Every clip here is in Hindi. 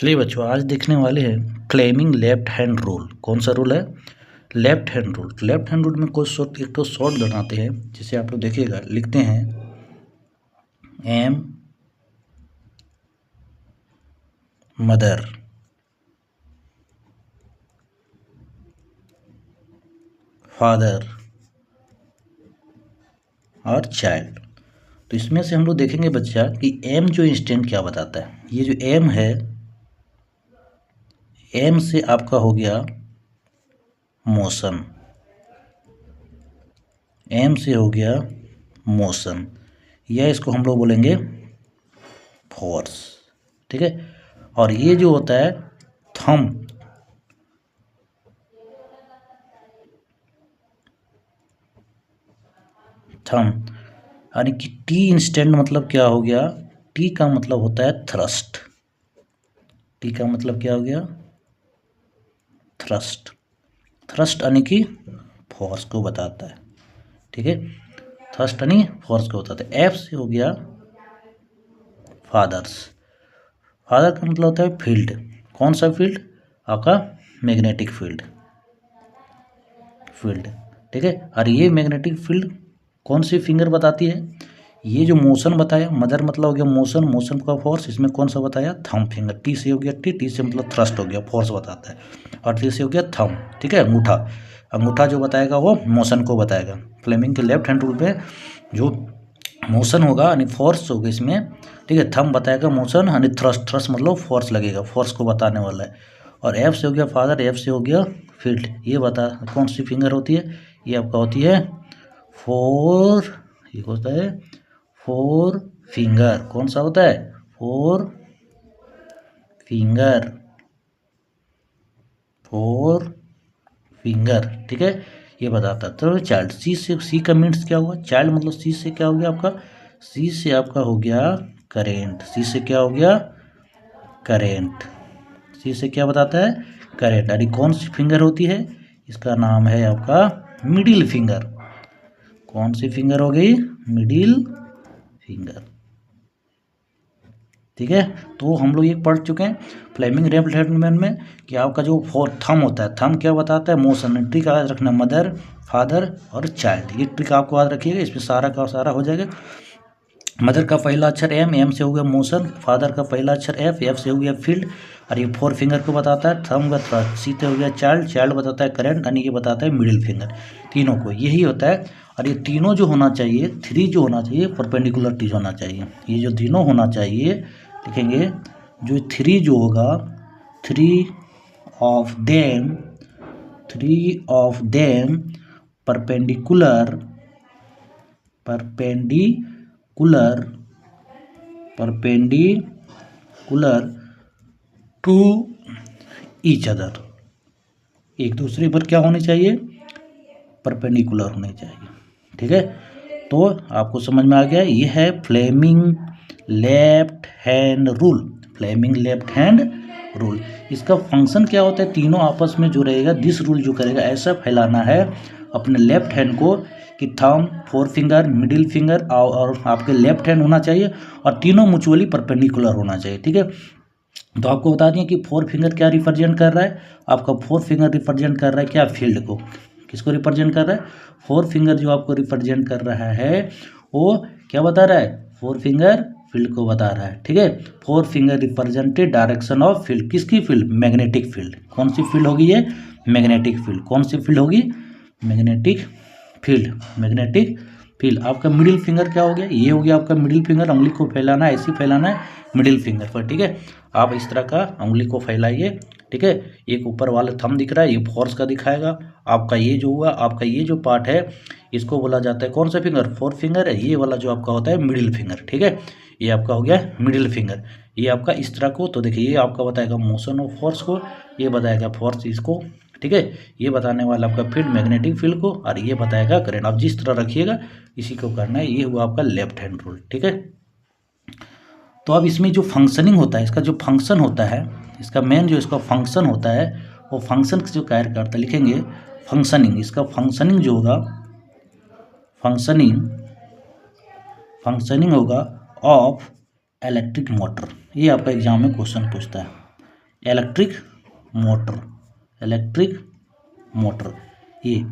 चलिए बच्चों, आज देखने वाले हैं क्लेमिंग लेफ्ट हैंड रूल। कौन सा रूल है? Left hand rule. Left hand rule में कुछ एक तो शॉर्ट बनाते हैं, जिसे आप लोग देखिएगा। लिखते हैं एम मदर, फादर और चाइल्ड। तो इसमें से हम लोग देखेंगे बच्चा कि एम जो इंस्टेंट क्या बताता है। ये जो एम है, एम से आपका हो गया मोशन, एम से हो गया मोशन, या इसको हम लोग बोलेंगे फोर्स। ठीक है। और ये जो होता है थंब, थंब यानी कि टी इंस्टेंट मतलब क्या हो गया? टी का मतलब होता है थ्रस्ट। टी का मतलब क्या हो गया? थ्रस्ट। थ्रस्ट यानी कि फोर्स को बताता है। ठीक है। थ्रस्ट यानी फोर्स को बताता है। एफ से हो गया फादर्स। फादर का मतलब होता है फील्ड। कौन सा फील्ड? आपका मैग्नेटिक फील्ड। फील्ड। ठीक है। और ये मैग्नेटिक फील्ड कौन सी फिंगर बताती है? ये जो मोशन बताया, मदर मतलब हो गया मोशन, मोशन का फोर्स। इसमें कौन सा बताया? Thumb finger. टी से हो गया टी, टी से मतलब थ्रस्ट हो गया, फोर्स बताता है। और टी से हो गया थंब। ठीक है, अंगूठा। अंगूठा जो बताएगा वो मोशन को बताएगा। फ्लेमिंग के लेफ्ट हैंड रूल में जो मोशन होगा यानी फोर्स होगा इसमें। ठीक है। थंब बताएगा मोशन यानी थ्रस्ट, थ्रस्ट मतलब फोर्स लगेगा, फोर्स को बताने वाला है। और एफ से हो गया फादर, एफ से हो गया फील्ड। ये बता कौन सी फिंगर होती है? ये आपका होती है फोर। ये होता है फोर फिंगर। कौन सा होता है? Four finger. Four finger. ठीक है। ये बताता है। तो चाइल्ड, सी से, सी का मीन्स क्या हुआ? चाइल्ड मतलब सी से क्या हो गया आपका? सी से आपका हो गया करेंट। सी से क्या हो गया? करेंट। सी से क्या बताता है? करेंट। यानी कौन सी फिंगर होती है? इसका नाम है आपका मिडिल फिंगर। कौन सी फिंगर हो गई? Middle finger. ठीक है। तो हम लोग ये पढ़ चुके हैं फ्लेमिंग लेफ्ट हैंड में कि आपका जो फोर थंब होता है, थंब क्या बताता है? मोशन। ट्रिक याद रखना, मदर, फादर और चाइल्ड। ये ट्रिक आपको याद रखिएगा, इसमें सारा का सारा हो जाएगा। मदर का पहला अक्षर एम, एम से हो गया मोशन। फादर का पहला अक्षर एफ, एफ से हो गया फील्ड। और ये फोर फिंगर को बताता है। थंब का थ्रस्ट। सी से हो गया चाइल्ड, चाइल्ड बताता है करंट, यानी ये बताता है मिडिल फिंगर। तीनों को यही होता है। और ये तीनों जो होना चाहिए, थ्री जो होना चाहिए, परपेंडिकुलर टीज होना चाहिए। ये जो तीनों होना चाहिए, लिखेंगे जो थ्री जो होगा, three of them, three of them perpendicular, perpendicular, perpendicular to each other. एक दूसरे पर क्या होनी चाहिए? परपेंडिकुलर होने चाहिए। ठीक है। तो आपको समझ में आ गया, ये है Fleming left hand rule. Fleming left hand rule. इसका फंक्शन क्या होता है? तीनों आपस में जो रहेगा, दिस रूल जो करेगा, ऐसा फैलाना है अपने लेफ्ट हैंड को कि thumb, four finger, middle finger और आपके लेफ्ट हैंड होना चाहिए, और तीनों म्यूचुअली परपेंडिकुलर होना चाहिए। ठीक है। तो आपको बता दें कि फोर फिंगर क्या रिप्रेजेंट कर रहा है? आपका फोर फिंगर रिप्रेजेंट कर रहा है क्या? फील्ड को। किसको रिप्रेजेंट कर रहा है? फोर फिंगर जो आपको रिप्रेजेंट कर रहा है वो क्या बता रहा है? फोर फिंगर फील्ड को बता रहा है। ठीक है। Four finger represented direction of field. किसकी फील्ड? Magnetic field. कौन सी फील्ड होगी ये? Magnetic field. कौन सी फील्ड होगी? Magnetic field. Magnetic field. आपका मिडिल फिंगर क्या हो गया? ये हो गया आपका मिडिल फिंगर। उंगली को फैलाना है, ऐसे फैलाना है मिडिल फिंगर पर। ठीक है। आप इस तरह का उंगली को फैलाइए। ठीक है। एक ऊपर वाला थंब दिख रहा है, ये फोर्स का दिखाएगा। आपका ये जो हुआ, आपका ये जो पार्ट है, इसको बोला जाता है कौन सा फिंगर? फोर फिंगर है। ये वाला जो आपका होता है मिडिल फिंगर। ठीक है। ये आपका हो गया मिडिल फिंगर। ये आपका इस तरह को, तो देखिए ये आपका बताएगा मोशन ऑफ फोर्स को, ये बताएगा फोर्स इसको। ठीक है। ये बताने वाला आपका फील्ड, मैग्नेटिक फील्ड को, और ये बताएगा करंट। आप जिस तरह रखिएगा इसी को करना है। ये हुआ आपका लेफ्ट हैंड रूल। ठीक है। तो अब इसमें जो फंक्शनिंग होता है, इसका जो फंक्शन होता है, इसका मेन जो इसका फंक्शन होता है, वो फंक्शन जो कार्य करता है, लिखेंगे फंक्शनिंग। इसका फंक्शनिंग जो होगा, फंक्शनिंग, फंक्शनिंग होगा ऑफ इलेक्ट्रिक मोटर। ये आपका एग्जाम में क्वेश्चन पूछता है। इलेक्ट्रिक मोटर ये,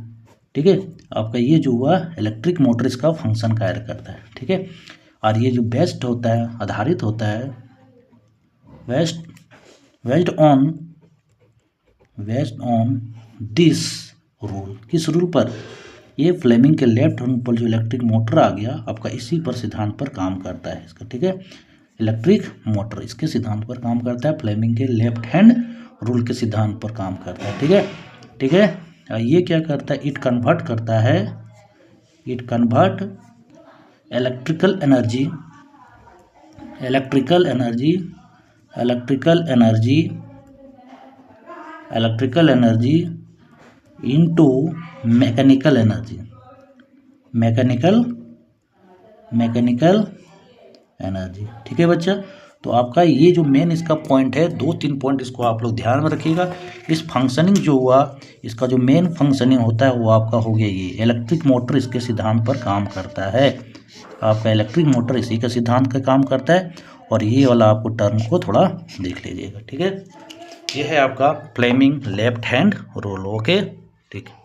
ठीक है। आपका ये जो हुआ इलेक्ट्रिक मोटर इसका फंक्शन कार्य करता है, ठीक है। और ये जो बेस्ड होता है, आधारित होता है बेस्ड ऑन दिस रूल, किस रूल पर? ये फ्लेमिंग के लेफ्ट हैंड पर जो इलेक्ट्रिक मोटर आ गया आपका, इसी पर सिद्धांत पर काम करता है इसका, ठीक है। इलेक्ट्रिक मोटर इसके सिद्धांत पर काम करता है, फ्लेमिंग के लेफ्ट हैंड रूल के सिद्धांत पर काम करता है, ठीक है, ठीक है। ये क्या करता है? It convert electrical energy into mechanical energy, ठीक है बच्चा। तो आपका ये जो मेन इसका पॉइंट है, 2-3 पॉइंट इसको आप लोग ध्यान में रखिएगा। इस फंक्शनिंग जो हुआ, इसका जो मेन फंक्शनिंग होता है वो आपका हो गया ये इलेक्ट्रिक मोटर इसके सिद्धांत पर काम करता है। आपका इलेक्ट्रिक मोटर इसी का सिद्धांत का काम करता है। और ये वाला आपको टर्म को थोड़ा देख लीजिएगा, ठीक है। ये है आपका Fleming left hand rule, okay, ठीक है।